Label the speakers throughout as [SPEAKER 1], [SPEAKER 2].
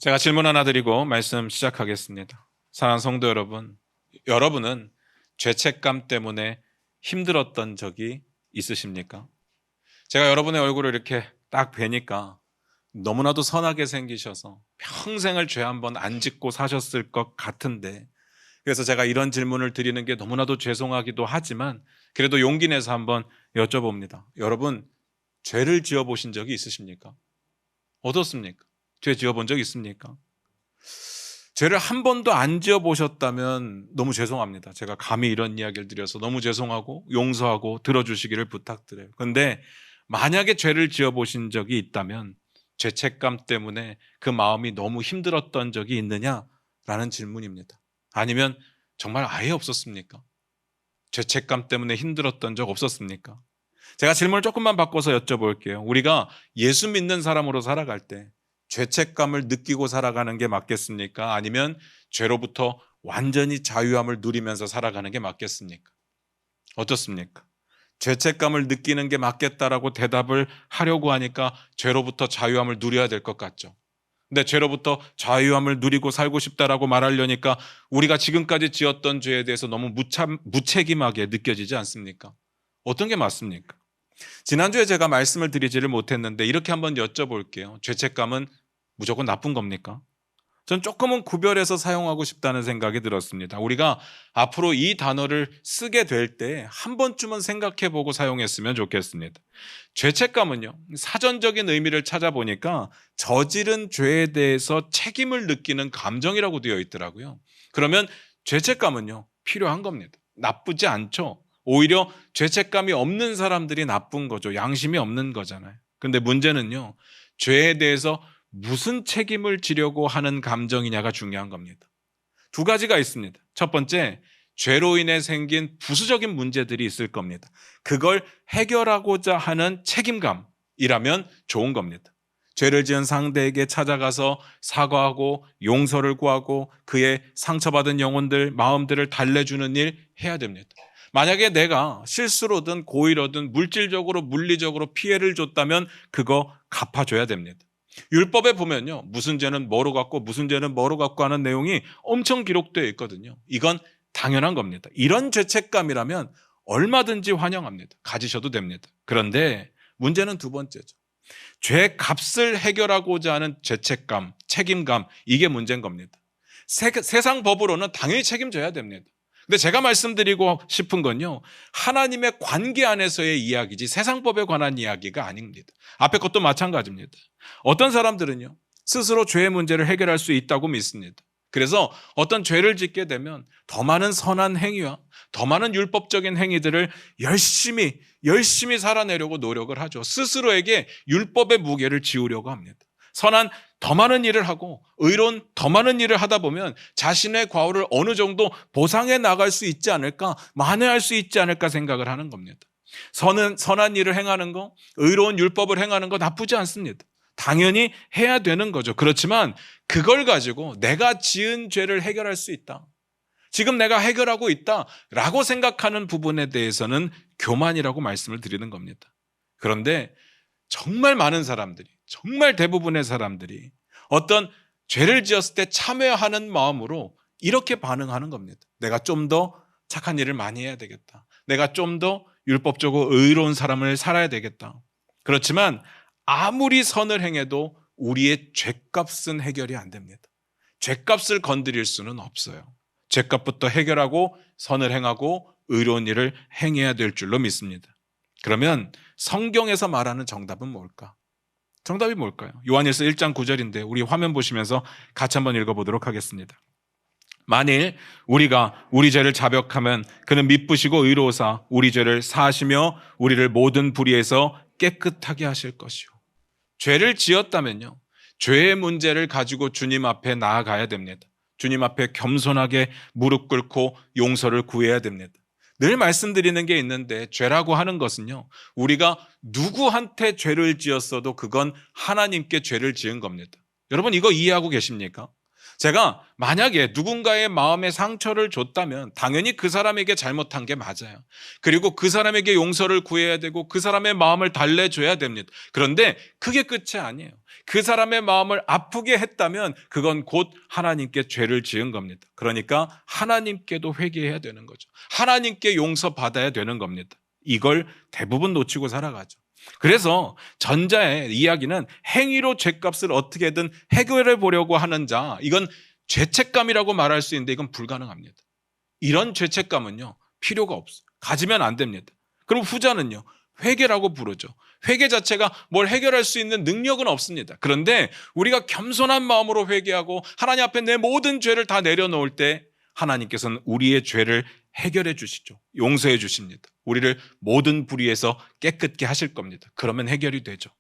[SPEAKER 1] 제가 질문 하나 드리고 말씀 시작하겠습니다. 사랑하는 성도 여러분, 여러분은 죄책감 때문에 힘들었던 적이 있으십니까? 제가 여러분의 얼굴을 이렇게 딱 뵈니까 너무나도 선하게 생기셔서 평생을 죄 한 번 안 짓고 사셨을 것 같은데, 그래서 제가 이런 질문을 드리는 게 너무나도 죄송하기도 하지만 그래도 용기 내서 한번 여쭤봅니다. 여러분, 죄를 지어보신 적이 있으십니까? 어떻습니까? 죄 지어본 적 있습니까? 죄를 한 번도 안 지어보셨다면 너무 죄송합니다. 제가 감히 이런 이야기를 드려서 너무 죄송하고 용서하고 들어주시기를 부탁드려요. 그런데 만약에 죄를 지어보신 적이 있다면 죄책감 때문에 그 마음이 너무 힘들었던 적이 있느냐라는 질문입니다. 아니면 정말 아예 없었습니까? 죄책감 때문에 힘들었던 적 없었습니까? 제가 질문을 조금만 바꿔서 여쭤볼게요. 우리가 예수 믿는 사람으로 살아갈 때 죄책감을 느끼고 살아가는 게 맞겠습니까? 아니면 죄로부터 완전히 자유함을 누리면서 살아가는 게 맞겠습니까? 어떻습니까? 죄책감을 느끼는 게 맞겠다라고 대답을 하려고 하니까 죄로부터 자유함을 누려야 될 것 같죠. 근데 죄로부터 자유함을 누리고 살고 싶다라고 말하려니까 우리가 지금까지 지었던 죄에 대해서 너무 무책임하게 느껴지지 않습니까? 어떤 게 맞습니까? 지난주에 제가 말씀을 드리지를 못했는데 이렇게 한번 여쭤볼게요. 죄책감은 무조건 나쁜 겁니까? 전 조금은 구별해서 사용하고 싶다는 생각이 들었습니다. 우리가 앞으로 이 단어를 쓰게 될 때 한 번쯤은 생각해보고 사용했으면 좋겠습니다. 죄책감은요, 사전적인 의미를 찾아보니까 저지른 죄에 대해서 책임을 느끼는 감정이라고 되어 있더라고요. 그러면 죄책감은요, 필요한 겁니다. 나쁘지 않죠. 오히려 죄책감이 없는 사람들이 나쁜 거죠. 양심이 없는 거잖아요. 근데 문제는요, 죄에 대해서 무슨 책임을 지려고 하는 감정이냐가 중요한 겁니다. 두 가지가 있습니다. 첫 번째, 죄로 인해 생긴 부수적인 문제들이 있을 겁니다. 그걸 해결하고자 하는 책임감이라면 좋은 겁니다. 죄를 지은 상대에게 찾아가서 사과하고 용서를 구하고 그의 상처받은 영혼들, 마음들을 달래주는 일 해야 됩니다. 만약에 내가 실수로든 고의로든 물질적으로 물리적으로 피해를 줬다면 그거 갚아줘야 됩니다. 율법에 보면요, 무슨 죄는 뭐로 갚고 무슨 죄는 뭐로 갚고 하는 내용이 엄청 기록되어 있거든요. 이건 당연한 겁니다. 이런 죄책감이라면 얼마든지 환영합니다. 가지셔도 됩니다. 그런데 문제는 두 번째죠. 죄 값을 해결하고자 하는 죄책감, 책임감, 이게 문제인 겁니다. 세상 법으로는 당연히 책임져야 됩니다. 근데 제가 말씀드리고 싶은 건요, 하나님의 관계 안에서의 이야기지 세상 법에 관한 이야기가 아닙니다. 앞에 것도 마찬가지입니다. 어떤 사람들은요, 스스로 죄의 문제를 해결할 수 있다고 믿습니다. 그래서 어떤 죄를 짓게 되면 더 많은 선한 행위와 더 많은 율법적인 행위들을 열심히 살아내려고 노력을 하죠. 스스로에게 율법의 무게를 지우려고 합니다. 선한 더 많은 일을 하고 의로운 더 많은 일을 하다 보면 자신의 과오를 어느 정도 보상해 나갈 수 있지 않을까, 만회할 수 있지 않을까 생각을 하는 겁니다. 선한 일을 행하는 거, 의로운 율법을 행하는 거 나쁘지 않습니다. 당연히 해야 되는 거죠. 그렇지만 그걸 가지고 내가 지은 죄를 해결할 수 있다, 지금 내가 해결하고 있다라고 생각하는 부분에 대해서는 교만이라고 말씀을 드리는 겁니다. 그런데 정말 많은 사람들이, 정말 대부분의 사람들이 어떤 죄를 지었을 때 참회하는 마음으로 이렇게 반응하는 겁니다. 내가 좀 더 착한 일을 많이 해야 되겠다. 내가 좀 더 율법적으로 의로운 삶을 살아야 되겠다. 그렇지만 아무리 선을 행해도 우리의 죄값은 해결이 안 됩니다. 죄값을 건드릴 수는 없어요. 죄값부터 해결하고 선을 행하고 의로운 일을 행해야 될 줄로 믿습니다. 그러면 성경에서 말하는 정답은 뭘까? 정답이 뭘까요? 요한일서 1장 9절인데 우리 화면 보시면서 같이 한번 읽어보도록 하겠습니다. 만일 우리가 우리 죄를 자백하면 그는 미쁘시고 의로우사 우리 죄를 사하시며 우리를 모든 불의에서 깨끗하게 하실 것이요. 죄를 지었다면요, 죄의 문제를 가지고 주님 앞에 나아가야 됩니다. 주님 앞에 겸손하게 무릎 꿇고 용서를 구해야 됩니다. 늘 말씀드리는 게 있는데, 죄라고 하는 것은요, 우리가 누구한테 죄를 지었어도 그건 하나님께 죄를 지은 겁니다. 여러분, 이거 이해하고 계십니까? 제가 만약에 누군가의 마음에 상처를 줬다면 당연히 그 사람에게 잘못한 게 맞아요. 그리고 그 사람에게 용서를 구해야 되고 그 사람의 마음을 달래줘야 됩니다. 그런데 그게 끝이 아니에요. 그 사람의 마음을 아프게 했다면 그건 곧 하나님께 죄를 지은 겁니다. 그러니까 하나님께도 회개해야 되는 거죠. 하나님께 용서받아야 되는 겁니다. 이걸 대부분 놓치고 살아가죠. 그래서 전자의 이야기는 행위로 죄값을 어떻게든 해결해 보려고 하는 자, 이건 죄책감이라고 말할 수 있는데 이건 불가능합니다. 이런 죄책감은요, 필요가 없어요. 가지면 안 됩니다. 그럼 후자는요, 회개라고 부르죠. 회개 자체가 뭘 해결할 수 있는 능력은 없습니다. 그런데 우리가 겸손한 마음으로 회개하고 하나님 앞에 내 모든 죄를 다 내려놓을 때 하나님께서는 우리의 죄를 해결해 주시죠. 용서해 주십니다. 우리를 모든 불의에서 깨끗게 하실 겁니다. 그러면 해결이 되죠.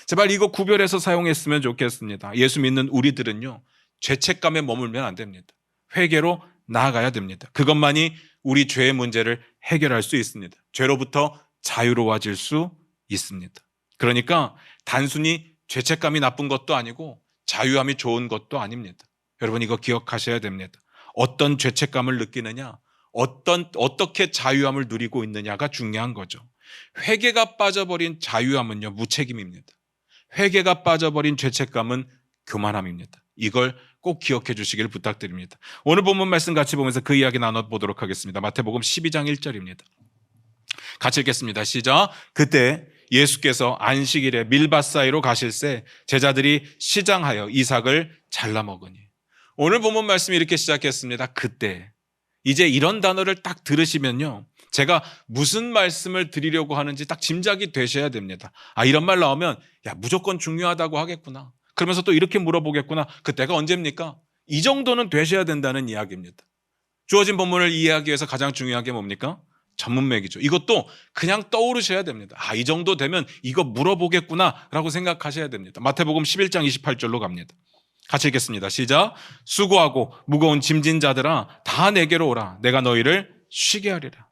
[SPEAKER 1] 제발 이거 구별해서 사용했으면 좋겠습니다. 예수 믿는 우리들은요, 죄책감에 머물면 안 됩니다. 회개로 나아가야 됩니다. 그것만이 우리 죄의 문제를 해결할 수 있습니다. 죄로부터 자유로워질 수 있습니다. 그러니까 단순히 죄책감이 나쁜 것도 아니고 자유함이 좋은 것도 아닙니다. 여러분 이거 기억하셔야 됩니다. 어떤 죄책감을 느끼느냐, 어떻게 자유함을 누리고 있느냐가 중요한 거죠. 회개가 빠져버린 자유함은요, 무책임입니다. 회개가 빠져버린 죄책감은 교만함입니다. 이걸 꼭 기억해 주시길 부탁드립니다. 오늘 본문 말씀 같이 보면서 그 이야기 나눠보도록 하겠습니다. 마태복음 12장 1절입니다. 같이 읽겠습니다. 시작. 그때 예수께서 안식일에 밀밭 사이로 가실새 제자들이 시장하여 이삭을 잘라 먹으니. 오늘 본문 말씀이 이렇게 시작했습니다. 그때. 이제 이런 단어를 딱 들으시면요, 제가 무슨 말씀을 드리려고 하는지 딱 짐작이 되셔야 됩니다. 아, 이런 말 나오면 야, 무조건 중요하다고 하겠구나. 그러면서 또 이렇게 물어보겠구나. 그때가 언제입니까? 이 정도는 되셔야 된다는 이야기입니다. 주어진 본문을 이해하기 위해서 가장 중요한 게 뭡니까? 전문맥이죠. 이것도 그냥 떠오르셔야 됩니다. 아, 이 정도 되면 이거 물어보겠구나 라고 생각하셔야 됩니다. 마태복음 11장 28절로 갑니다. 같이 읽겠습니다. 시작. 수고하고 무거운 짐진 자들아 다 내게로 오라. 내가 너희를 쉬게 하리라.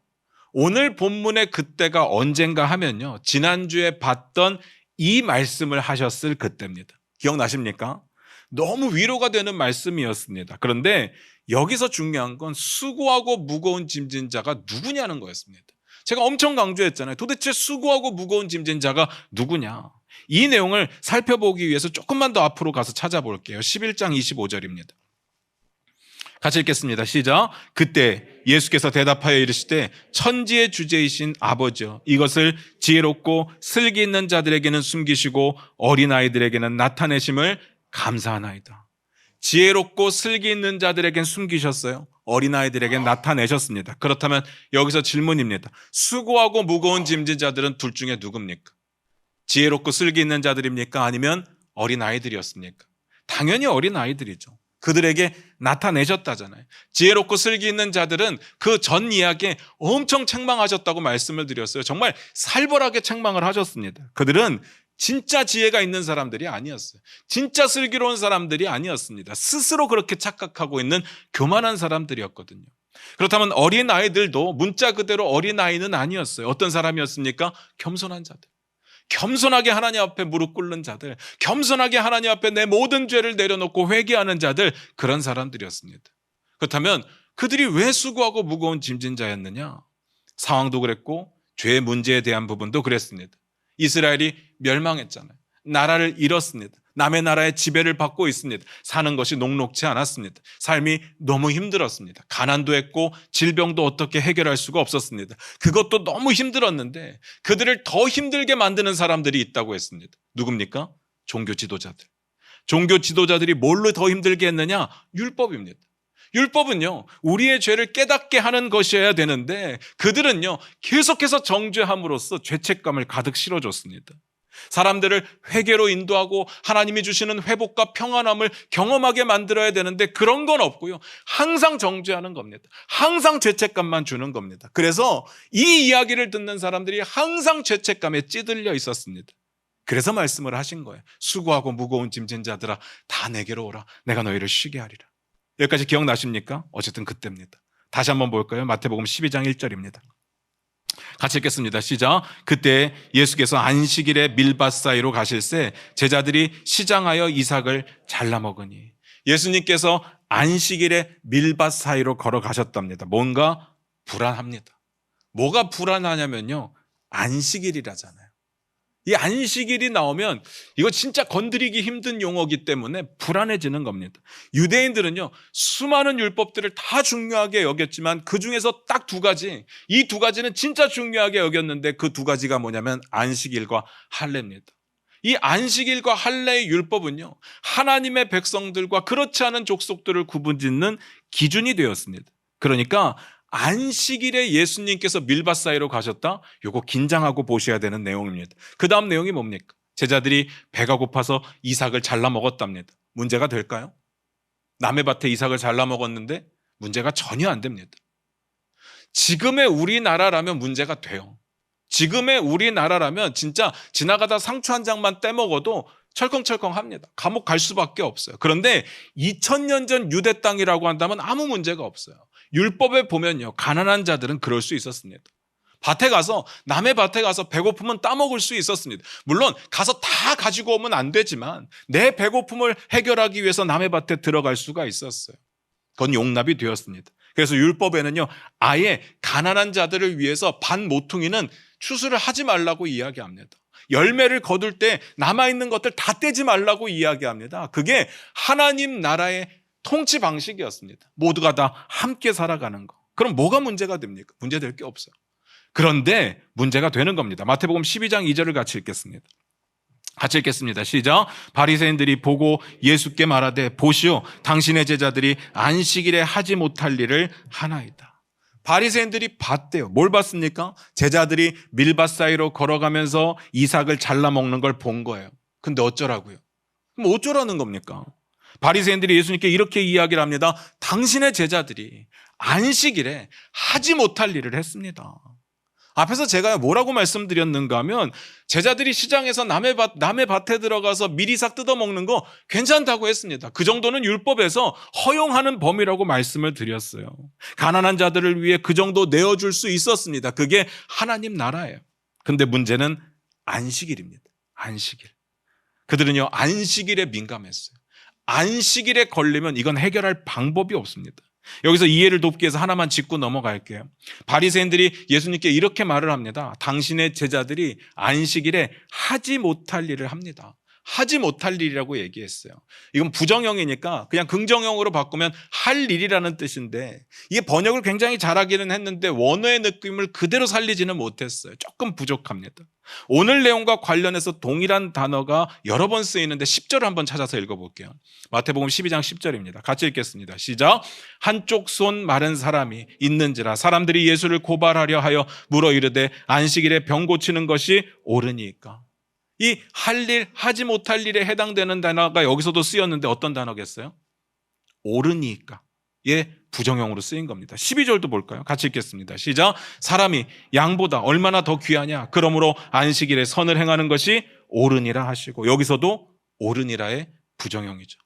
[SPEAKER 1] 오늘 본문의 그때가 언젠가 하면요, 지난주에 봤던 이 말씀을 하셨을 그때입니다. 기억나십니까? 너무 위로가 되는 말씀이었습니다. 그런데 여기서 중요한 건 수고하고 무거운 짐진 자가 누구냐는 거였습니다. 제가 엄청 강조했잖아요. 도대체 수고하고 무거운 짐진 자가 누구냐? 이 내용을 살펴보기 위해서 조금만 더 앞으로 가서 찾아볼게요. 11장 25절입니다. 같이 읽겠습니다. 시작. 그때 예수께서 대답하여 이르시되 천지의 주제이신 아버지여, 이것을 지혜롭고 슬기 있는 자들에게는 숨기시고 어린아이들에게는 나타내심을 감사하나이다. 지혜롭고 슬기 있는 자들에겐 숨기셨어요. 어린아이들에겐 나타내셨습니다. 그렇다면 여기서 질문입니다. 수고하고 무거운 짐진 자들은 둘 중에 누굽니까? 지혜롭고 슬기 있는 자들입니까? 아니면 어린아이들이었습니까? 당연히 어린아이들이죠. 그들에게 나타내셨다잖아요. 지혜롭고 슬기 있는 자들은 그 전 이야기에 엄청 책망하셨다고 말씀을 드렸어요. 정말 살벌하게 책망을 하셨습니다. 그들은 진짜 지혜가 있는 사람들이 아니었어요. 진짜 슬기로운 사람들이 아니었습니다. 스스로 그렇게 착각하고 있는 교만한 사람들이었거든요. 그렇다면 어린아이들도 문자 그대로 어린아이는 아니었어요. 어떤 사람이었습니까? 겸손한 자들. 겸손하게 하나님 앞에 무릎 꿇는 자들, 겸손하게 하나님 앞에 내 모든 죄를 내려놓고 회개하는 자들, 그런 사람들이었습니다. 그렇다면 그들이 왜 수고하고 무거운 짐진 자였느냐? 상황도 그랬고 죄의 문제에 대한 부분도 그랬습니다. 이스라엘이 멸망했잖아요. 나라를 잃었습니다. 남의 나라의 지배를 받고 있습니다. 사는 것이 녹록지 않았습니다. 삶이 너무 힘들었습니다. 가난도 했고 질병도 어떻게 해결할 수가 없었습니다. 그것도 너무 힘들었는데 그들을 더 힘들게 만드는 사람들이 있다고 했습니다. 누굽니까? 종교 지도자들. 종교 지도자들이 뭘로 더 힘들게 했느냐? 율법입니다. 율법은요, 우리의 죄를 깨닫게 하는 것이어야 되는데 그들은요, 계속해서 정죄함으로써 죄책감을 가득 실어줬습니다. 사람들을 회개로 인도하고 하나님이 주시는 회복과 평안함을 경험하게 만들어야 되는데 그런 건 없고요. 항상 정죄하는 겁니다. 항상 죄책감만 주는 겁니다. 그래서 이 이야기를 듣는 사람들이 항상 죄책감에 찌들려 있었습니다. 그래서 말씀을 하신 거예요. 수고하고 무거운 짐진 자들아 다 내게로 오라. 내가 너희를 쉬게 하리라. 여기까지 기억나십니까? 어쨌든 그때입니다. 다시 한번 볼까요? 마태복음 12장 1절입니다. 같이 읽겠습니다. 시작. 그때 예수께서 안식일에 밀밭 사이로 가실새 제자들이 시장하여 이삭을 잘라 먹으니. 예수님께서 안식일에 밀밭 사이로 걸어가셨답니다. 뭔가 불안합니다. 뭐가 불안하냐면요, 안식일이라잖아요. 이 안식일이 나오면 이거 진짜 건드리기 힘든 용어이기 때문에 불안해지는 겁니다. 유대인들은요, 수많은 율법들을 다 중요하게 여겼지만 그 중에서 딱 두 가지, 이 두 가지는 진짜 중요하게 여겼는데 그 두 가지가 뭐냐면 안식일과 할례입니다. 이 안식일과 할례의 율법은요, 하나님의 백성들과 그렇지 않은 족속들을 구분짓는 기준이 되었습니다. 그러니까 안식일에 예수님께서 밀밭 사이로 가셨다? 요거 긴장하고 보셔야 되는 내용입니다. 그 다음 내용이 뭡니까? 제자들이 배가 고파서 이삭을 잘라 먹었답니다. 문제가 될까요? 남의 밭에 이삭을 잘라 먹었는데 문제가 전혀 안 됩니다. 지금의 우리나라라면 문제가 돼요. 지금의 우리나라라면 진짜 지나가다 상추 한 장만 떼먹어도 철컹철컹합니다. 감옥 갈 수밖에 없어요. 그런데 2000년 전 유대 땅이라고 한다면 아무 문제가 없어요. 율법에 보면요, 가난한 자들은 그럴 수 있었습니다. 밭에 가서, 남의 밭에 가서 배고프면 따먹을 수 있었습니다. 물론 가서 다 가지고 오면 안 되지만 내 배고픔을 해결하기 위해서 남의 밭에 들어갈 수가 있었어요. 그건 용납이 되었습니다. 그래서 율법에는요, 아예 가난한 자들을 위해서 반 모퉁이는 추수를 하지 말라고 이야기합니다. 열매를 거둘 때 남아있는 것들 다 떼지 말라고 이야기합니다. 그게 하나님 나라의 통치 방식이었습니다. 모두가 다 함께 살아가는 거. 그럼 뭐가 문제가 됩니까? 문제될 게 없어요. 그런데 문제가 되는 겁니다. 마태복음 12장 2절을 같이 읽겠습니다. 같이 읽겠습니다. 시작. 바리새인들이 보고 예수께 말하되 보시오, 당신의 제자들이 안식일에 하지 못할 일을 하나이다. 바리새인들이 봤대요. 뭘 봤습니까? 제자들이 밀밭 사이로 걸어가면서 이삭을 잘라 먹는 걸 본 거예요. 근데 어쩌라고요? 그럼 어쩌라는 겁니까? 바리새인들이 예수님께 이렇게 이야기를 합니다. 당신의 제자들이 안식일에 하지 못할 일을 했습니다. 앞에서 제가 뭐라고 말씀드렸는가 하면 제자들이 시장에서 남의 밭에 들어가서 밀이삭 뜯어먹는 거 괜찮다고 했습니다. 그 정도는 율법에서 허용하는 범위라고 말씀을 드렸어요. 가난한 자들을 위해 그 정도 내어줄 수 있었습니다. 그게 하나님 나라예요. 근데 문제는 안식일입니다. 안식일. 그들은요, 안식일에 민감했어요. 안식일에 걸리면 이건 해결할 방법이 없습니다. 여기서 이해를 돕기 위해서 하나만 짚고 넘어갈게요. 바리새인들이 예수님께 이렇게 말을 합니다. 당신의 제자들이 안식일에 하지 못할 일을 합니다. 하지 못할 일이라고 얘기했어요. 이건 부정형이니까 그냥 긍정형으로 바꾸면 할 일이라는 뜻인데 이게 번역을 굉장히 잘하기는 했는데 원어의 느낌을 그대로 살리지는 못했어요. 조금 부족합니다. 오늘 내용과 관련해서 동일한 단어가 여러 번 쓰이는데 10절을 한번 찾아서 읽어볼게요. 마태복음 12장 10절입니다. 같이 읽겠습니다. 시작. 한쪽 손 마른 사람이 있는지라 사람들이 예수를 고발하려 하여 물어 이르되 안식일에 병 고치는 것이 옳으니까. 이 할 일, 하지 못할 일에 해당되는 단어가 여기서도 쓰였는데 어떤 단어겠어요? 옳으니까. 예, 부정형으로 쓰인 겁니다. 12절도 볼까요? 같이 읽겠습니다. 시작. 사람이 양보다 얼마나 더 귀하냐? 그러므로 안식일에 선을 행하는 것이 옳으니라 하시고 여기서도 옳으니라의 부정형이죠.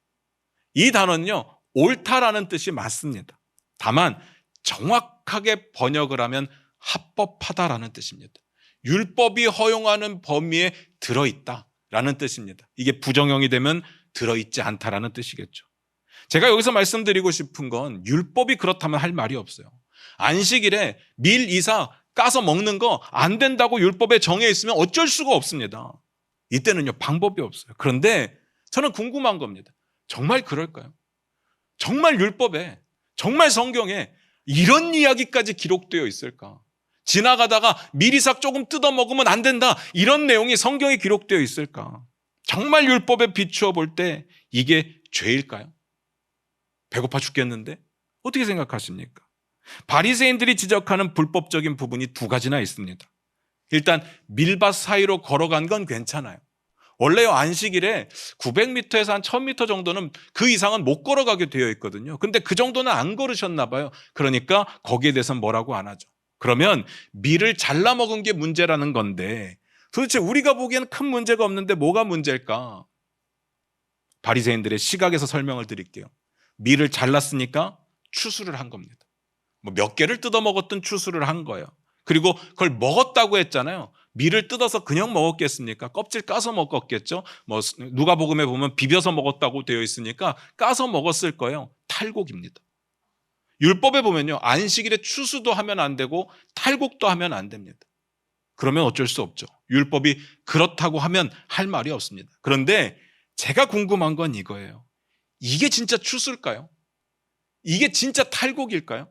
[SPEAKER 1] 이 단어는요, 옳다라는 뜻이 맞습니다. 다만 정확하게 번역을 하면 합법하다라는 뜻입니다. 율법이 허용하는 범위에 들어있다라는 뜻입니다. 이게 부정형이 되면 들어있지 않다라는 뜻이겠죠. 제가 여기서 말씀드리고 싶은 건 율법이 그렇다면 할 말이 없어요. 안식일에 밀 이삭 까서 먹는 거 안 된다고 율법에 정해 있으면 어쩔 수가 없습니다. 이때는요, 방법이 없어요. 그런데 저는 궁금한 겁니다. 정말 그럴까요? 정말 율법에, 정말 성경에 이런 이야기까지 기록되어 있을까? 지나가다가 밀이삭 조금 뜯어 먹으면 안 된다, 이런 내용이 성경에 기록되어 있을까? 정말 율법에 비추어 볼 때 이게 죄일까요? 배고파 죽겠는데? 어떻게 생각하십니까? 바리새인들이 지적하는 불법적인 부분이 두 가지나 있습니다. 일단 밀밭 사이로 걸어간 건 괜찮아요. 원래요, 안식일에 900m에서 한 1000m 정도는 그 이상은 못 걸어가게 되어 있거든요. 근데 그 정도는 안 걸으셨나 봐요. 그러니까 거기에 대해서는 뭐라고 안 하죠. 그러면 밀을 잘라 먹은 게 문제라는 건데 도대체 우리가 보기에는 큰 문제가 없는데 뭐가 문제일까? 바리새인들의 시각에서 설명을 드릴게요. 밀을 잘랐으니까 추수를 한 겁니다. 뭐 몇 개를 뜯어 먹었든 추수를 한 거예요. 그리고 그걸 먹었다고 했잖아요. 밀을 뜯어서 그냥 먹었겠습니까? 껍질 까서 먹었겠죠? 누가복음에 보면 비벼서 먹었다고 되어 있으니까 까서 먹었을 거예요. 탈곡입니다. 율법에 보면요, 안식일에 추수도 하면 안 되고 탈곡도 하면 안 됩니다. 그러면 어쩔 수 없죠. 율법이 그렇다고 하면 할 말이 없습니다. 그런데 제가 궁금한 건 이거예요. 이게 진짜 추수일까요? 이게 진짜 탈곡일까요?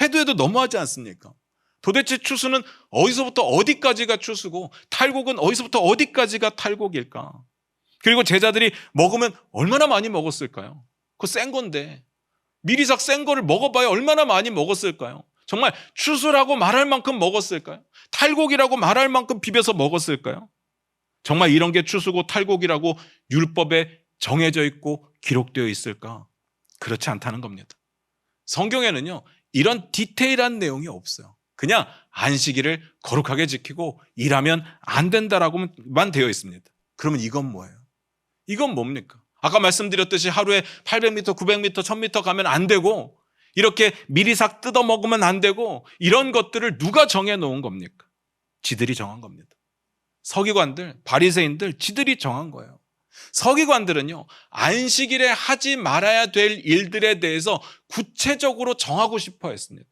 [SPEAKER 1] 해도 너무하지 않습니까? 도대체 추수는 어디서부터 어디까지가 추수고 탈곡은 어디서부터 어디까지가 탈곡일까? 그리고 제자들이 먹으면 얼마나 많이 먹었을까요? 그거 센 건데 미리삭 센 거를 먹어봐야 얼마나 많이 먹었을까요? 정말 추수라고 말할 만큼 먹었을까요? 탈곡이라고 말할 만큼 비벼서 먹었을까요? 정말 이런 게 추수고 탈곡이라고 율법에 정해져 있고 기록되어 있을까? 그렇지 않다는 겁니다. 성경에는요, 이런 디테일한 내용이 없어요. 그냥 안식일을 거룩하게 지키고 일하면 안 된다라고만 되어 있습니다. 그러면 이건 뭐예요? 이건 뭡니까? 아까 말씀드렸듯이 하루에 800m, 900m, 1000m 가면 안 되고 이렇게 미리삭 뜯어 먹으면 안 되고 이런 것들을 누가 정해 놓은 겁니까? 지들이 정한 겁니다. 서기관들, 바리새인들 지들이 정한 거예요. 서기관들은요, 안식일에 하지 말아야 될 일들에 대해서 구체적으로 정하고 싶어 했습니다.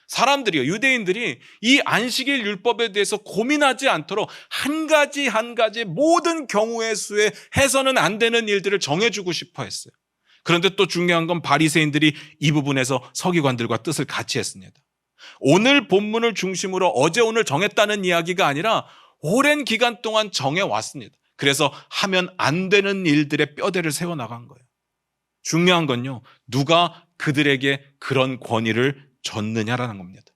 [SPEAKER 1] 사람들이요, 유대인들이 이 안식일 율법에 대해서 고민하지 않도록 한 가지 한 가지 모든 경우의 수에 해서는 안 되는 일들을 정해주고 싶어 했어요. 그런데 또 중요한 건 바리새인들이 이 부분에서 서기관들과 뜻을 같이 했습니다. 오늘 본문을 중심으로 어제 오늘 정했다는 이야기가 아니라 오랜 기간 동안 정해왔습니다. 그래서 하면 안 되는 일들의 뼈대를 세워나간 거예요. 중요한 건요, 누가 그들에게 그런 권위를 줬느냐라는 겁니다.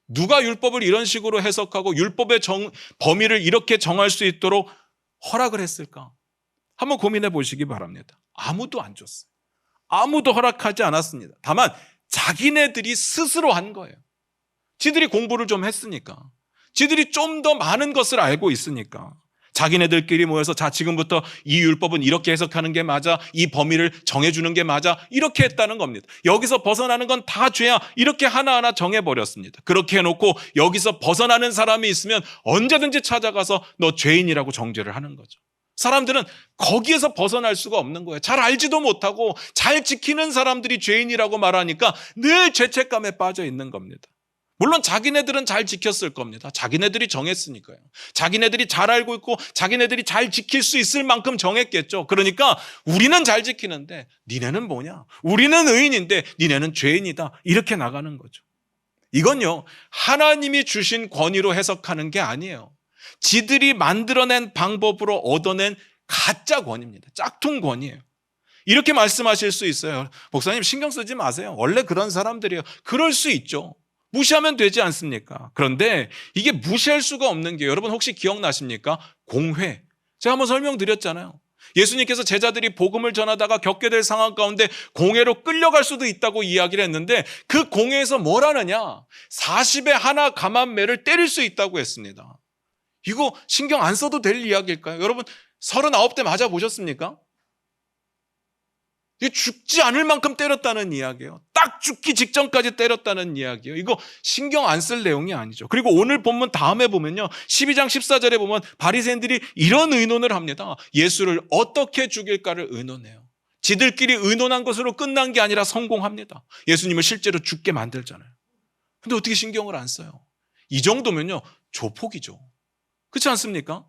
[SPEAKER 1] 누가 율법을 이런 식으로 해석하고 율법의 범위를 이렇게 정할 수 있도록 허락을 했을까? 한번 고민해 보시기 바랍니다. 아무도 안 줬어요. 아무도 허락하지 않았습니다. 다만 자기네들이 스스로 한 거예요. 지들이 공부를 좀 했으니까, 지들이 좀 더 많은 것을 알고 있으니까 자기네들끼리 모여서 자, 지금부터 이 율법은 이렇게 해석하는 게 맞아, 이 범위를 정해주는 게 맞아, 이렇게 했다는 겁니다. 여기서 벗어나는 건 다 죄야, 이렇게 하나하나 정해버렸습니다. 그렇게 해놓고 여기서 벗어나는 사람이 있으면 언제든지 찾아가서 너 죄인이라고 정죄를 하는 거죠. 사람들은 거기에서 벗어날 수가 없는 거예요. 잘 알지도 못하고 잘 지키는 사람들이 죄인이라고 말하니까 늘 죄책감에 빠져 있는 겁니다. 물론 자기네들은 잘 지켰을 겁니다. 자기네들이 정했으니까요. 자기네들이 잘 알고 있고 자기네들이 잘 지킬 수 있을 만큼 정했겠죠. 그러니까 우리는 잘 지키는데 니네는 뭐냐? 우리는 의인인데 니네는 죄인이다. 이렇게 나가는 거죠. 이건요, 하나님이 주신 권위로 해석하는 게 아니에요. 지들이 만들어낸 방법으로 얻어낸 가짜 권위입니다. 짝퉁 권위예요. 이렇게 말씀하실 수 있어요. 목사님 신경 쓰지 마세요. 원래 그런 사람들이에요. 그럴 수 있죠. 무시하면 되지 않습니까? 그런데 이게 무시할 수가 없는 게, 여러분 혹시 기억나십니까? 공회. 제가 한번 설명드렸잖아요. 예수님께서 제자들이 복음을 전하다가 겪게 될 상황 가운데 공회로 끌려갈 수도 있다고 이야기를 했는데 그 공회에서 뭘 하느냐? 40에 하나 감한매를 때릴 수 있다고 했습니다. 이거 신경 안 써도 될 이야기일까요? 여러분 39대 맞아보셨습니까? 이게 죽지 않을 만큼 때렸다는 이야기예요. 딱 죽기 직전까지 때렸다는 이야기예요. 이거 신경 안 쓸 내용이 아니죠. 그리고 오늘 본문 다음에 보면요, 12장 14절에 보면 바리새인들이 이런 의논을 합니다. 예수를 어떻게 죽일까를 의논해요. 지들끼리 의논한 것으로 끝난 게 아니라 성공합니다. 예수님을 실제로 죽게 만들잖아요. 근데 어떻게 신경을 안 써요? 이 정도면요, 조폭이죠. 그렇지 않습니까?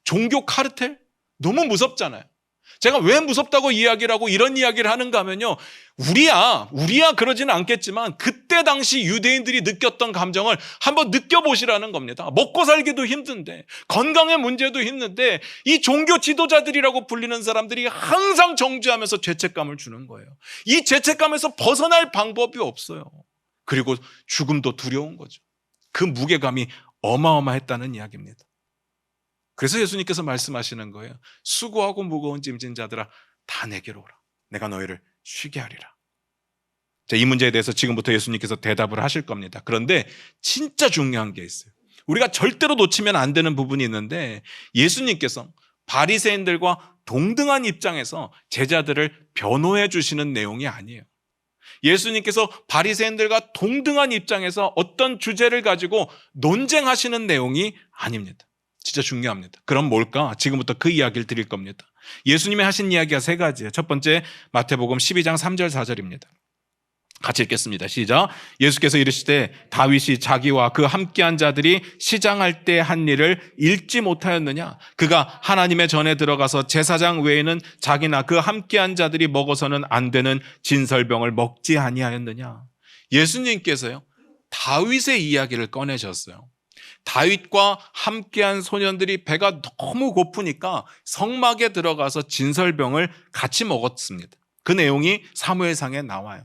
[SPEAKER 1] 종교 카르텔? 너무 무섭잖아요. 제가 왜 무섭다고 이야기를 하고 이런 이야기를 하는가 하면요, 우리야 그러지는 않겠지만 그때 당시 유대인들이 느꼈던 감정을 한번 느껴보시라는 겁니다. 먹고 살기도 힘든데, 건강의 문제도 힘든데 이 종교 지도자들이라고 불리는 사람들이 항상 정죄하면서 죄책감을 주는 거예요. 이 죄책감에서 벗어날 방법이 없어요. 그리고 죽음도 두려운 거죠. 그 무게감이 어마어마했다는 이야기입니다. 그래서 예수님께서 말씀하시는 거예요. 수고하고 무거운 짐진 자들아 다 내게로 오라. 내가 너희를 쉬게 하리라. 자, 이 문제에 대해서 지금부터 예수님께서 대답을 하실 겁니다. 그런데 진짜 중요한 게 있어요. 우리가 절대로 놓치면 안 되는 부분이 있는데, 예수님께서 바리새인들과 동등한 입장에서 제자들을 변호해 주시는 내용이 아니에요. 예수님께서 바리새인들과 동등한 입장에서 어떤 주제를 가지고 논쟁하시는 내용이 아닙니다. 진짜 중요합니다. 그럼 뭘까? 지금부터 그 이야기를 드릴 겁니다. 예수님이 하신 이야기가 세 가지예요. 첫 번째, 마태복음 12장 3절 4절입니다. 같이 읽겠습니다. 시작. 예수께서 이르시되 다윗이 자기와 그 함께한 자들이 시장할 때 한 일을 읽지 못하였느냐? 그가 하나님의 전에 들어가서 제사장 외에는 자기나 그 함께한 자들이 먹어서는 안 되는 진설병을 먹지 아니하였느냐? 예수님께서요, 다윗의 이야기를 꺼내셨어요. 다윗과 함께한 소년들이 배가 너무 고프니까 성막에 들어가서 진설병을 같이 먹었습니다. 그 내용이 사무엘상에 나와요.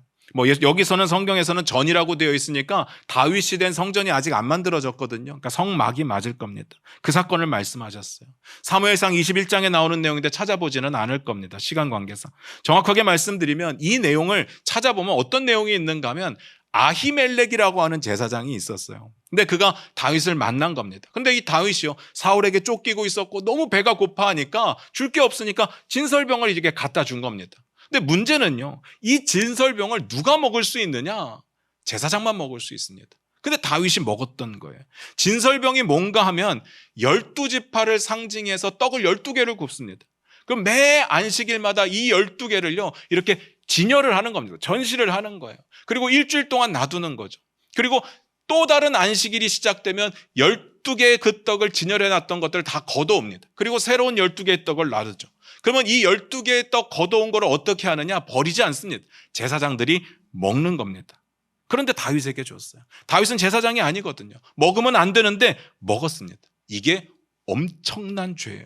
[SPEAKER 1] 여기서는 성경에서는 전이라고 되어 있으니까 다윗 시대엔 성전이 아직 안 만들어졌거든요. 그러니까 성막이 맞을 겁니다. 그 사건을 말씀하셨어요. 사무엘상 21장에 나오는 내용인데 찾아보지는 않을 겁니다. 시간 관계상. 정확하게 말씀드리면 이 내용을 찾아보면 어떤 내용이 있는가 하면 아히멜렉이라고 하는 제사장이 있었어요. 근데 그가 다윗을 만난 겁니다. 근데 이 다윗이요, 사울에게 쫓기고 있었고 너무 배가 고파하니까 줄 게 없으니까 진설병을 이렇게 갖다 준 겁니다. 근데 문제는요, 이 진설병을 누가 먹을 수 있느냐? 제사장만 먹을 수 있습니다. 근데 다윗이 먹었던 거예요. 진설병이 뭔가 하면 12지파를 상징해서 떡을 12개를 굽습니다. 그럼 매 안식일마다 이 12개를요 이렇게 진열을 하는 겁니다. 전시를 하는 거예요. 그리고 일주일 동안 놔두는 거죠. 그리고 또 다른 안식일이 시작되면 12개의 그 떡을 진열해 놨던 것들을 다 걷어옵니다. 그리고 새로운 12개의 떡을 놔두죠. 그러면 이 12개의 떡 걷어온 걸 어떻게 하느냐? 버리지 않습니다. 제사장들이 먹는 겁니다. 그런데 다윗에게 줬어요. 다윗은 제사장이 아니거든요. 먹으면 안 되는데 먹었습니다. 이게 엄청난 죄예요.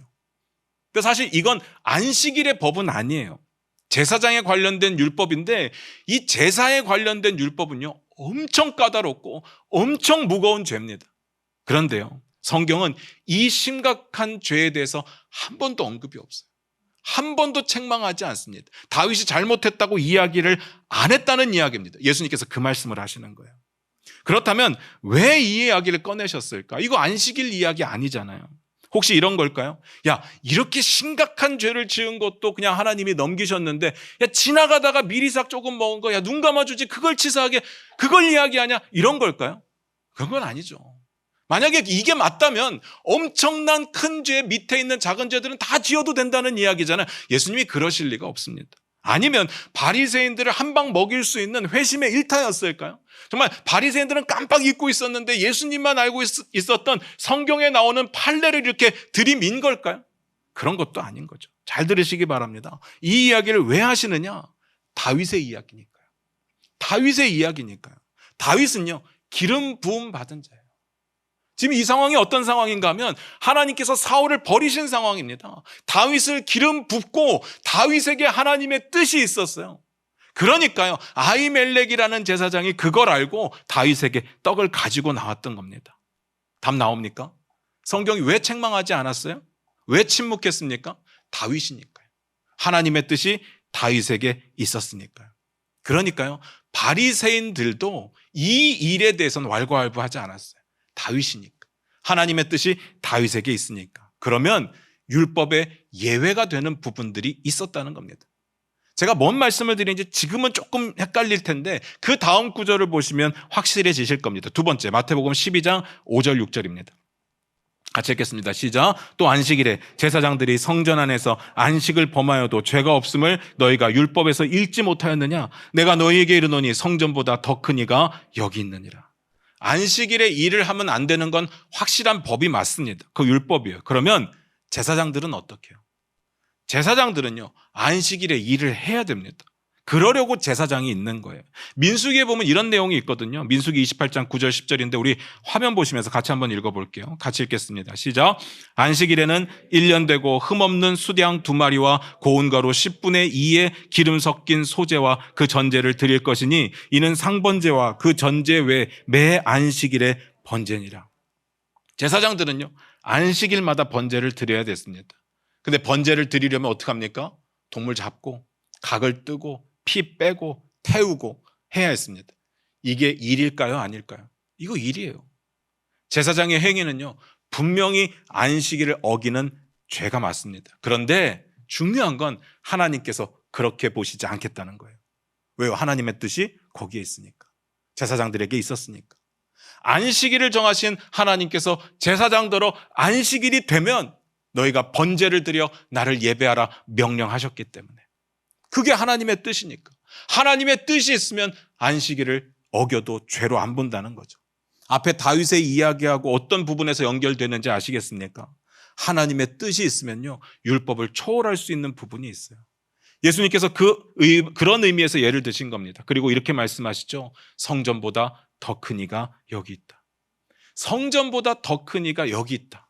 [SPEAKER 1] 근데 사실 이건 안식일의 법은 아니에요. 제사장에 관련된 율법인데 이 제사에 관련된 율법은요 엄청 까다롭고 엄청 무거운 죄입니다. 그런데요, 성경은 이 심각한 죄에 대해서 한 번도 언급이 없어요. 한 번도 책망하지 않습니다. 다윗이 잘못했다고 이야기를 안 했다는 이야기입니다. 예수님께서 그 말씀을 하시는 거예요. 그렇다면 왜 이 이야기를 꺼내셨을까? 이거 안식일 이야기 아니잖아요. 혹시 이런 걸까요? 야, 이렇게 심각한 죄를 지은 것도 그냥 하나님이 넘기셨는데, 야, 지나가다가 미리삭 조금 먹은 거, 야, 눈 감아주지, 그걸 치사하게, 그걸 이야기하냐? 이런 걸까요? 그런 건 아니죠. 만약에 이게 맞다면 엄청난 큰 죄 밑에 있는 작은 죄들은 다 지어도 된다는 이야기잖아요. 예수님이 그러실 리가 없습니다. 아니면 바리새인들을 한 방 먹일 수 있는 회심의 일타였을까요? 정말 바리새인들은 깜빡 잊고 있었는데 예수님만 알고 있었던 성경에 나오는 판례를 이렇게 들이민 걸까요? 그런 것도 아닌 거죠. 잘 들으시기 바랍니다. 이 이야기를 왜 하시느냐? 다윗의 이야기니까요. 다윗의 이야기니까요. 다윗은요, 기름 부음 받은 자예요. 지금 이 상황이 어떤 상황인가 하면 하나님께서 사울을 버리신 상황입니다. 다윗을 기름 붓고 다윗에게 하나님의 뜻이 있었어요. 그러니까요, 아히멜렉이라는 제사장이 그걸 알고 다윗에게 떡을 가지고 나왔던 겁니다. 답 나옵니까? 성경이 왜 책망하지 않았어요? 왜 침묵했습니까? 다윗이니까요. 하나님의 뜻이 다윗에게 있었으니까요. 그러니까요, 바리새인들도 이 일에 대해서는 왈가왈부하지 않았어요. 다윗이니까. 하나님의 뜻이 다윗에게 있으니까. 그러면 율법에 예외가 되는 부분들이 있었다는 겁니다. 제가 뭔 말씀을 드리는지 지금은 조금 헷갈릴 텐데 그 다음 구절을 보시면 확실해지실 겁니다. 두 번째, 마태복음 12장 5절 6절입니다. 같이 읽겠습니다. 시작. 또 안식일에 제사장들이 성전 안에서 안식을 범하여도 죄가 없음을 너희가 율법에서 읽지 못하였느냐? 내가 너희에게 이르노니 성전보다 더 큰 이가 여기 있느니라. 안식일에 일을 하면 안 되는 건 확실한 법이 맞습니다. 그 율법이에요. 그러면 제사장들은 어떻게 해요? 제사장들은요, 안식일에 일을 해야 됩니다. 그러려고 제사장이 있는 거예요. 민수기에 보면 이런 내용이 있거든요. 민수기 28장 9절 10절인데 우리 화면 보시면서 같이 한번 읽어볼게요. 같이 읽겠습니다. 시작. 안식일에는 1년 되고 흠없는 수양 2마리와 고운 가루 10분의 2의 기름 섞인 소제와 그 전제를 드릴 것이니 이는 상번제와 그 전제 외 매 안식일에 번제니라. 제사장들은요, 안식일마다 번제를 드려야 됐습니다. 근데 번제를 드리려면 어떡합니까? 동물 잡고 각을 뜨고 피 빼고 태우고 해야 했습니다. 이게 일일까요? 아닐까요? 이거 일이에요. 제사장의 행위는요, 분명히 안식일을 어기는 죄가 맞습니다. 그런데 중요한 건 하나님께서 그렇게 보시지 않겠다는 거예요. 왜요? 하나님의 뜻이 거기에 있으니까. 제사장들에게 있었으니까. 안식일을 정하신 하나님께서 제사장들로 안식일이 되면 너희가 번제를 드려 나를 예배하라 명령하셨기 때문에. 그게 하나님의 뜻이니까. 하나님의 뜻이 있으면 안식일을 어겨도 죄로 안 본다는 거죠. 앞에 다윗의 이야기하고 어떤 부분에서 연결되는지 아시겠습니까? 하나님의 뜻이 있으면요, 율법을 초월할 수 있는 부분이 있어요. 예수님께서 그런 의미에서 예를 드신 겁니다. 그리고 이렇게 말씀하시죠. 성전보다 더 큰 이가 여기 있다. 성전보다 더 큰 이가 여기 있다.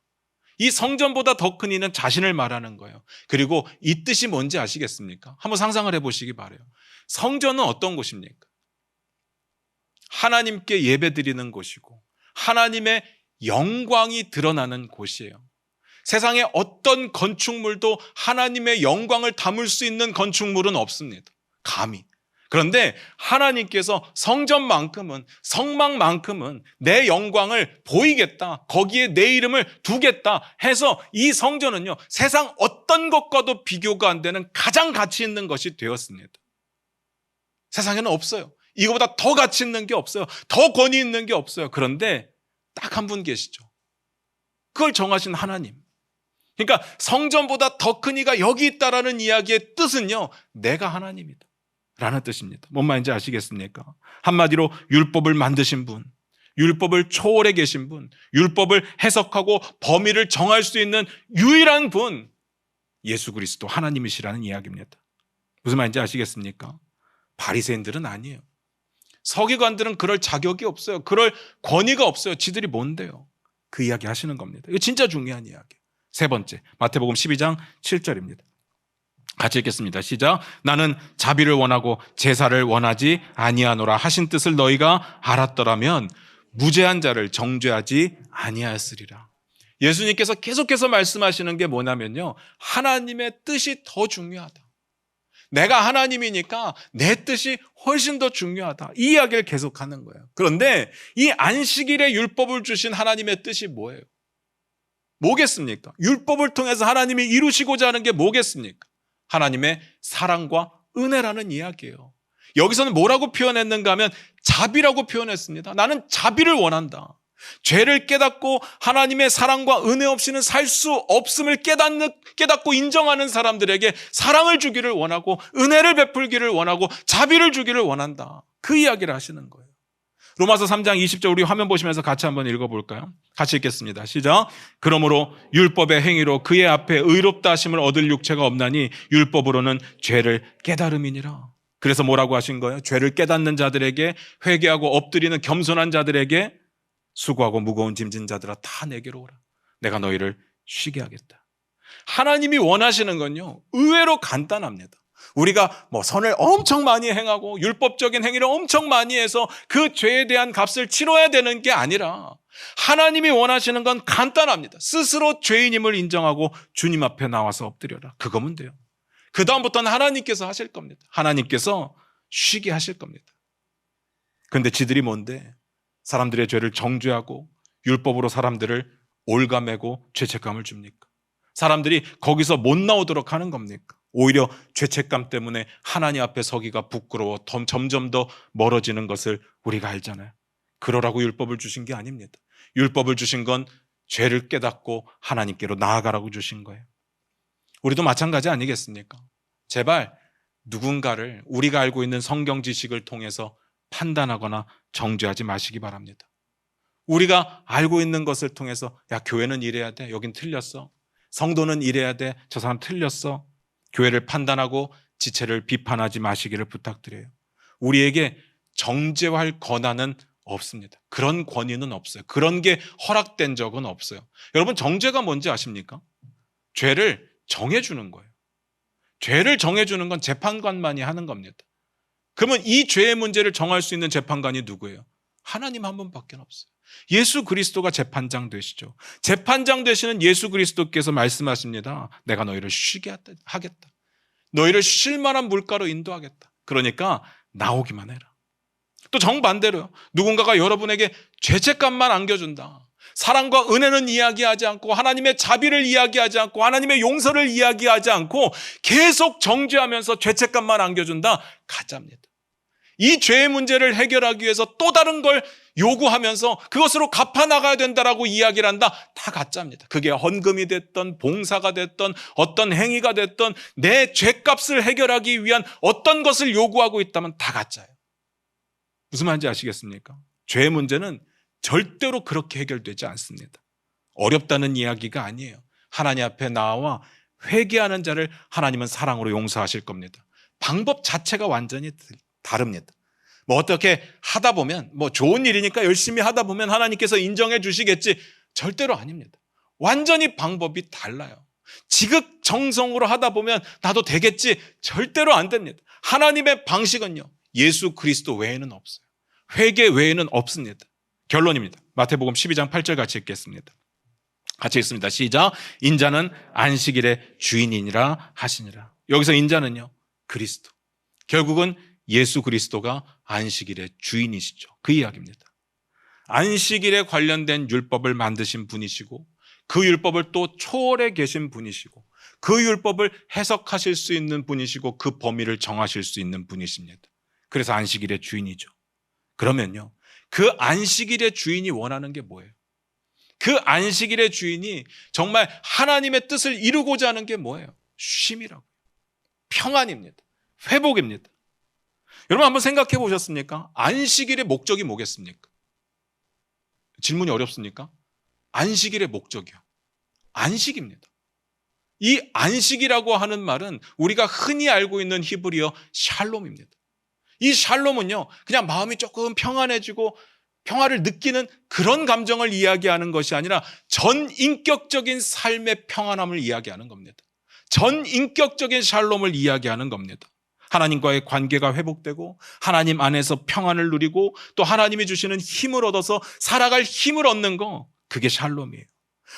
[SPEAKER 1] 이 성전보다 더 큰 이는 자신을 말하는 거예요. 그리고 이 뜻이 뭔지 아시겠습니까? 한번 상상을 해보시기 바라요. 성전은 어떤 곳입니까? 하나님께 예배드리는 곳이고 하나님의 영광이 드러나는 곳이에요. 세상에 어떤 건축물도 하나님의 영광을 담을 수 있는 건축물은 없습니다. 감히. 그런데 하나님께서 성전만큼은, 성막만큼은 내 영광을 보이겠다, 거기에 내 이름을 두겠다 해서 이 성전은요, 세상 어떤 것과도 비교가 안 되는 가장 가치 있는 것이 되었습니다. 세상에는 없어요. 이거보다 더 가치 있는 게 없어요. 더 권위 있는 게 없어요. 그런데 딱 한 분 계시죠. 그걸 정하신 하나님. 그러니까 성전보다 더 큰 이가 여기 있다라는 이야기의 뜻은요, 내가 하나님이다 라는 뜻입니다. 뭔 말인지 아시겠습니까? 한마디로 율법을 만드신 분, 율법을 초월해 계신 분, 율법을 해석하고 범위를 정할 수 있는 유일한 분, 예수 그리스도 하나님이시라는 이야기입니다. 무슨 말인지 아시겠습니까? 바리새인들은 아니에요. 서기관들은 그럴 자격이 없어요. 그럴 권위가 없어요. 지들이 뭔데요? 그 이야기 하시는 겁니다. 이거 진짜 중요한 이야기예요. 세 번째, 마태복음 12장 7절입니다. 같이 읽겠습니다. 시작. 나는 자비를 원하고 제사를 원하지 아니하노라 하신 뜻을 너희가 알았더라면 무죄한 자를 정죄하지 아니하였으리라. 예수님께서 계속해서 말씀하시는 게 뭐냐면요, 하나님의 뜻이 더 중요하다. 내가 하나님이니까 내 뜻이 훨씬 더 중요하다. 이 이야기를 계속하는 거예요. 그런데 이 안식일에 율법을 주신 하나님의 뜻이 뭐예요? 뭐겠습니까? 율법을 통해서 하나님이 이루시고자 하는 게 뭐겠습니까? 하나님의 사랑과 은혜라는 이야기예요. 여기서는 뭐라고 표현했는가 하면 자비라고 표현했습니다. 나는 자비를 원한다. 죄를 깨닫고 하나님의 사랑과 은혜 없이는 살 수 없음을 깨닫고 인정하는 사람들에게 사랑을 주기를 원하고 은혜를 베풀기를 원하고 자비를 주기를 원한다. 그 이야기를 하시는 거예요. 로마서 3장 20절 우리 화면 보시면서 같이 한번 읽어볼까요? 같이 읽겠습니다. 시작. 그러므로 율법의 행위로 그의 앞에 의롭다 하심을 얻을 육체가 없나니 율법으로는 죄를 깨달음이니라. 그래서 뭐라고 하신 거예요? 죄를 깨닫는 자들에게, 회개하고 엎드리는 겸손한 자들에게 수고하고 무거운 짐진 자들아 다 내게로 오라. 내가 너희를 쉬게 하겠다. 하나님이 원하시는 건요, 의외로 간단합니다. 우리가 선을 엄청 많이 행하고 율법적인 행위를 엄청 많이 해서 그 죄에 대한 값을 치러야 되는 게 아니라 하나님이 원하시는 건 간단합니다. 스스로 죄인임을 인정하고 주님 앞에 나와서 엎드려라. 그거면 돼요. 그 다음부터는 하나님께서 하실 겁니다. 하나님께서 쉬게 하실 겁니다. 그런데 지들이 뭔데? 사람들의 죄를 정죄하고 율법으로 사람들을 올가매고 죄책감을 줍니까? 사람들이 거기서 못 나오도록 하는 겁니까? 오히려 죄책감 때문에 하나님 앞에 서기가 부끄러워 점점 더 멀어지는 것을 우리가 알잖아요. 그러라고 율법을 주신 게 아닙니다. 율법을 주신 건 죄를 깨닫고 하나님께로 나아가라고 주신 거예요. 우리도 마찬가지 아니겠습니까? 제발 누군가를 우리가 알고 있는 성경 지식을 통해서 판단하거나 정죄하지 마시기 바랍니다. 우리가 알고 있는 것을 통해서 야, 교회는 이래야 돼, 여긴 틀렸어. 성도는 이래야 돼, 저 사람 틀렸어. 교회를 판단하고 지체를 비판하지 마시기를 부탁드려요. 우리에게 정죄할 권한은 없습니다. 그런 권위는 없어요. 그런 게 허락된 적은 없어요. 여러분, 정죄가 뭔지 아십니까? 죄를 정해주는 거예요. 죄를 정해주는 건 재판관만이 하는 겁니다. 그러면 이 죄의 문제를 정할 수 있는 재판관이 누구예요? 하나님 한 분밖에 없어요. 예수 그리스도가 재판장 되시죠. 재판장 되시는 예수 그리스도께서 말씀하십니다. 내가 너희를 쉬게 하겠다. 너희를 쉴 만한 물가로 인도하겠다. 그러니까 나오기만 해라. 또 정반대로요. 누군가가 여러분에게 죄책감만 안겨준다. 사랑과 은혜는 이야기하지 않고 하나님의 자비를 이야기하지 않고 하나님의 용서를 이야기하지 않고 계속 정죄하면서 죄책감만 안겨준다. 가짜입니다. 이 죄의 문제를 해결하기 위해서 또 다른 걸 요구하면서 그것으로 갚아나가야 된다라고 이야기를 한다. 다 가짜입니다. 그게 헌금이 됐던 봉사가 됐던 어떤 행위가 됐던 내 죄값을 해결하기 위한 어떤 것을 요구하고 있다면 다 가짜예요. 무슨 말인지 아시겠습니까? 죄의 문제는 절대로 그렇게 해결되지 않습니다. 어렵다는 이야기가 아니에요. 하나님 앞에 나와 회개하는 자를 하나님은 사랑으로 용서하실 겁니다. 방법 자체가 완전히 다릅니다. 어떻게 하다 보면 좋은 일이니까 열심히 하다 보면 하나님께서 인정해 주시겠지. 절대로 아닙니다. 완전히 방법이 달라요. 지극정성으로 하다 보면 나도 되겠지. 절대로 안 됩니다. 하나님의 방식은요, 예수 그리스도 외에는 없어요. 회개 외에는 없습니다. 결론입니다. 마태복음 12장 8절 같이 읽겠습니다. 같이 읽습니다. 시작. 인자는 안식일의 주인이니라 하시니라. 여기서 인자는요, 그리스도. 결국은 예수 그리스도가 안식일의 주인이시죠. 그 이야기입니다. 안식일에 관련된 율법을 만드신 분이시고 그 율법을 또 초월해 계신 분이시고 그 율법을 해석하실 수 있는 분이시고 그 범위를 정하실 수 있는 분이십니다. 그래서 안식일의 주인이죠. 그러면요, 그 안식일의 주인이 원하는 게 뭐예요? 그 안식일의 주인이 정말 하나님의 뜻을 이루고자 하는 게 뭐예요? 쉼이라고요. 평안입니다. 회복입니다. 여러분 한번 생각해 보셨습니까? 안식일의 목적이 뭐겠습니까? 질문이 어렵습니까? 안식일의 목적이요. 안식입니다. 이 안식이라고 하는 말은 우리가 흔히 알고 있는 히브리어 샬롬입니다. 이 샬롬은요, 그냥 마음이 조금 평안해지고 평화를 느끼는 그런 감정을 이야기하는 것이 아니라 전인격적인 삶의 평안함을 이야기하는 겁니다. 전인격적인 샬롬을 이야기하는 겁니다. 하나님과의 관계가 회복되고 하나님 안에서 평안을 누리고 또 하나님이 주시는 힘을 얻어서 살아갈 힘을 얻는 거, 그게 샬롬이에요.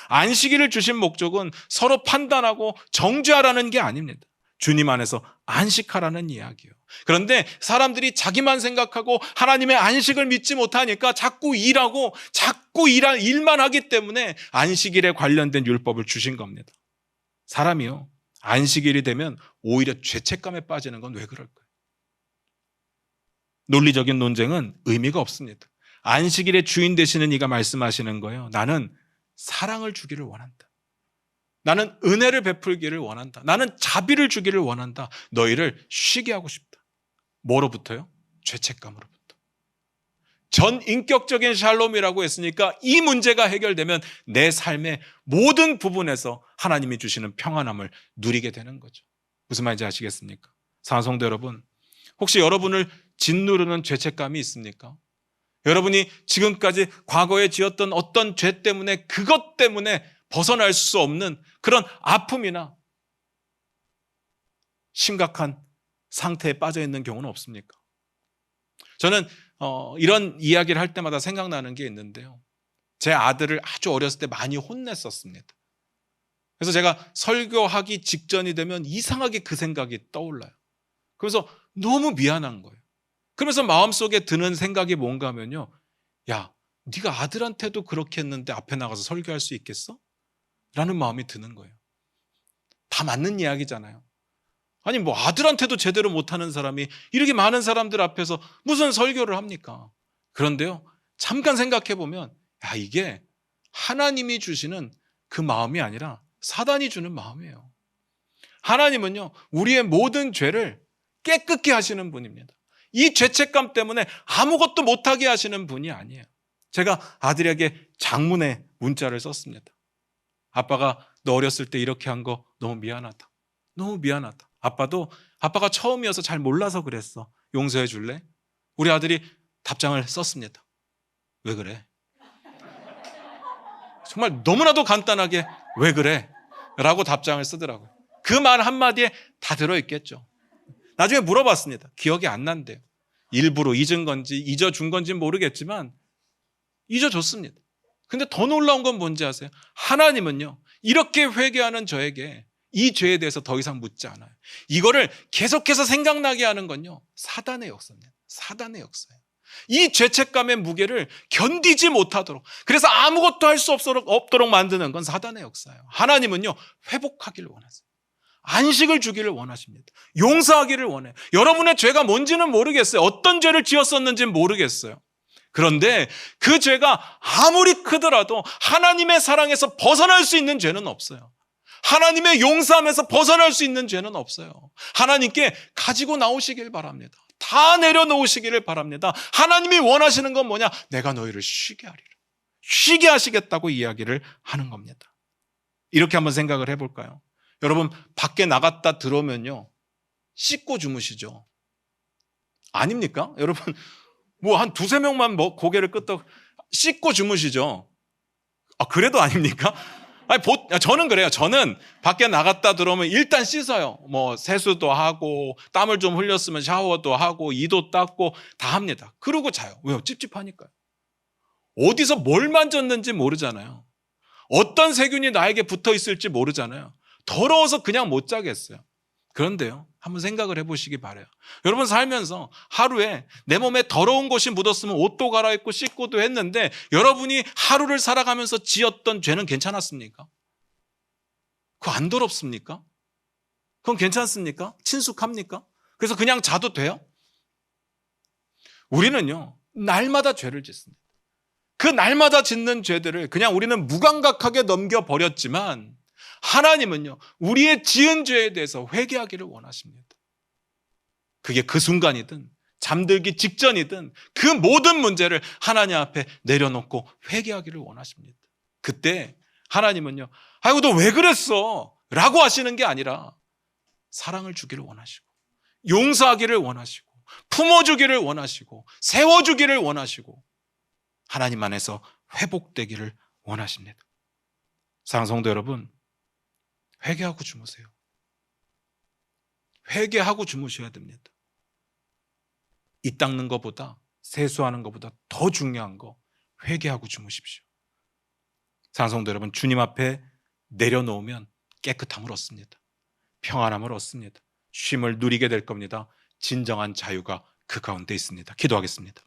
[SPEAKER 1] 안식일을 주신 목적은 서로 판단하고 정죄하라는 게 아닙니다. 주님 안에서 안식하라는 이야기예요. 그런데 사람들이 자기만 생각하고 하나님의 안식을 믿지 못하니까 자꾸 일하고 자꾸 일만 하기 때문에 안식일에 관련된 율법을 주신 겁니다. 사람이요, 안식일이 되면 오히려 죄책감에 빠지는 건 왜 그럴까요? 논리적인 논쟁은 의미가 없습니다. 안식일의 주인 되시는 이가 말씀하시는 거예요. 나는 사랑을 주기를 원한다. 나는 은혜를 베풀기를 원한다. 나는 자비를 주기를 원한다. 너희를 쉬게 하고 싶다. 뭐로부터요? 죄책감으로부터. 전인격적인 샬롬이라고 했으니까 이 문제가 해결되면 내 삶의 모든 부분에서 하나님이 주시는 평안함을 누리게 되는 거죠. 무슨 말인지 아시겠습니까? 사랑하는 성도 여러분, 혹시 여러분을 짓누르는 죄책감이 있습니까? 여러분이 지금까지 과거에 지었던 어떤 죄 때문에 그것 때문에 벗어날 수 없는 그런 아픔이나 심각한 상태에 빠져 있는 경우는 없습니까? 저는 이런 이야기를 할 때마다 생각나는 게 있는데요. 제 아들을 아주 어렸을 때 많이 혼냈었습니다. 그래서 제가 설교하기 직전이 되면 이상하게 그 생각이 떠올라요. 그래서 너무 미안한 거예요. 그러면서 마음속에 드는 생각이 뭔가 하면요, 야, 네가 아들한테도 그렇게 했는데 앞에 나가서 설교할 수 있겠어? 라는 마음이 드는 거예요. 다 맞는 이야기잖아요. 아니 아들한테도 제대로 못하는 사람이 이렇게 많은 사람들 앞에서 무슨 설교를 합니까? 그런데요, 잠깐 생각해 보면 이게 하나님이 주시는 그 마음이 아니라 사단이 주는 마음이에요. 하나님은요, 우리의 모든 죄를 깨끗게 하시는 분입니다. 이 죄책감 때문에 아무것도 못하게 하시는 분이 아니에요. 제가 아들에게 장문의 문자를 썼습니다. 아빠가 너 어렸을 때 이렇게 한 거 너무 미안하다. 너무 미안하다. 아빠가 처음이어서 잘 몰라서 그랬어. 용서해 줄래? 우리 아들이 답장을 썼습니다. 왜 그래? 정말 너무나도 간단하게 왜 그래? 라고 답장을 쓰더라고요. 그 말 한마디에 다 들어있겠죠. 나중에 물어봤습니다. 기억이 안 난대요. 일부러 잊은 건지 잊어준 건지는 모르겠지만 잊어줬습니다. 근데 더 놀라운 건 뭔지 아세요? 하나님은요, 이렇게 회개하는 저에게 이 죄에 대해서 더 이상 묻지 않아요. 이거를 계속해서 생각나게 하는 건요, 사단의 역사입니다. 사단의 역사예요. 이 죄책감의 무게를 견디지 못하도록, 그래서 아무것도 할 수 없도록 만드는 건 사단의 역사예요. 하나님은요, 회복하기를 원하세요. 안식을 주기를 원하십니다. 용서하기를 원해요. 여러분의 죄가 뭔지는 모르겠어요. 어떤 죄를 지었었는지는 모르겠어요. 그런데 그 죄가 아무리 크더라도 하나님의 사랑에서 벗어날 수 있는 죄는 없어요. 하나님의 용서함에서 벗어날 수 있는 죄는 없어요. 하나님께 가지고 나오시길 바랍니다. 다 내려놓으시기를 바랍니다. 하나님이 원하시는 건 뭐냐? 내가 너희를 쉬게 하리라. 쉬게 하시겠다고 이야기를 하는 겁니다. 이렇게 한번 생각을 해볼까요? 여러분, 밖에 나갔다 들어오면요, 씻고 주무시죠? 아닙니까? 여러분, 뭐 한 두세 명만 고개를 끄덕 씻고 주무시죠? 그래도 아닙니까? 아니, 저는 그래요. 저는 밖에 나갔다 들어오면 일단 씻어요. 뭐 세수도 하고 땀을 좀 흘렸으면 샤워도 하고 이도 닦고 다 합니다. 그러고 자요. 왜요? 찝찝하니까요. 어디서 뭘 만졌는지 모르잖아요. 어떤 세균이 나에게 붙어 있을지 모르잖아요. 더러워서 그냥 못 자겠어요. 그런데요, 한번 생각을 해보시기 바라요. 여러분, 살면서 하루에 내 몸에 더러운 것이 묻었으면 옷도 갈아입고 씻고도 했는데 여러분이 하루를 살아가면서 지었던 죄는 괜찮았습니까? 그거 안 더럽습니까? 그건 괜찮습니까? 친숙합니까? 그래서 그냥 자도 돼요? 우리는요, 날마다 죄를 짓습니다. 그 날마다 짓는 죄들을 그냥 우리는 무감각하게 넘겨버렸지만 하나님은요, 우리의 지은 죄에 대해서 회개하기를 원하십니다. 그게 그 순간이든 잠들기 직전이든 그 모든 문제를 하나님 앞에 내려놓고 회개하기를 원하십니다. 그때 하나님은요, 아이고 너 왜 그랬어? 라고 하시는 게 아니라 사랑을 주기를 원하시고 용서하기를 원하시고 품어주기를 원하시고 세워주기를 원하시고 하나님 안에서 회복되기를 원하십니다. 사랑하는 성도 여러분, 회개하고 주무세요. 회개하고 주무셔야 됩니다. 이 닦는 것보다, 세수하는 것보다 더 중요한 거 회개하고 주무십시오. 사랑하는 성도 여러분, 주님 앞에 내려놓으면 깨끗함을 얻습니다. 평안함을 얻습니다. 쉼을 누리게 될 겁니다. 진정한 자유가 그 가운데 있습니다. 기도하겠습니다.